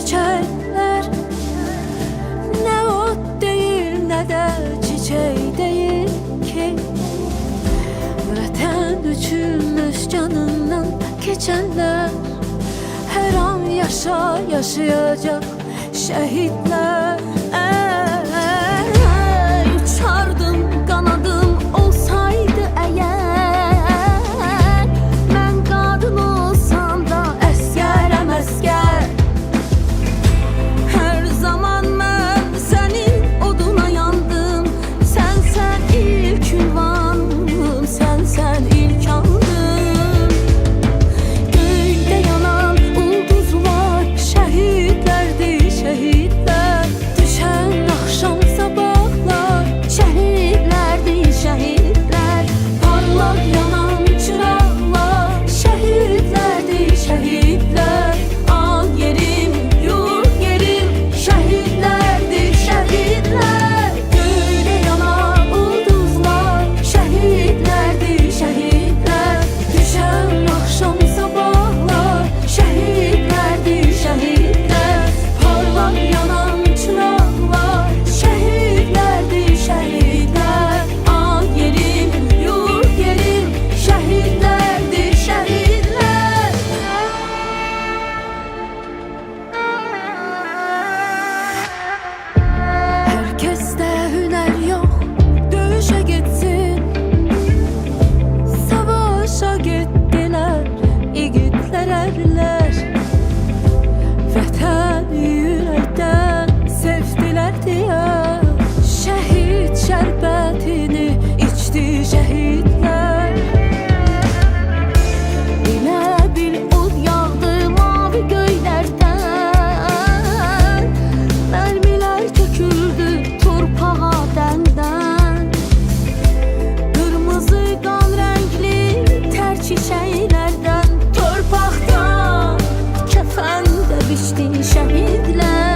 çiçekler. Ne ot değil ne de çiçek değil ki. Vətən üçün öz canından keçenler, her an yaşayacak şehitler. Uçardım kanadım olsaydı eğer, ben kadın olsam da əsgərəm əsgər. Her zaman ben senin oduna yandım. Sen ilk ünvanım, sen ilk andım. Göyde yanan ulduzlar şehitlerdi şehitler. Düşen akşam sabahlar şehitlerdi şehitler. Parlak yanan çıraqlar şehitlerdi şehitler. Al yerim, yurt yerim şehitlerdi şehitler. Göyde yanan ulduzlar şehitlerdi şehitler. Düşen akşam sabahlar şehitlerdi şehitler. Parlak yanan çıraqlar şehitlerdi şehitler. Al yerim, yurt yerim şehitlerdi şehitler. Herkeste hüner yok, dövüşe gitsin. Savaşa gittiler, igidler erler. Vətən yürekten sevdiler diye, şehit şerbetini içti şehitler. Elə bil od yağdı mavi göylerden, mermiler töküldü torpağa dəndən. Kırmızı kan renkli ter çiçeklerden, torpaktan kefen de biçti şehitler.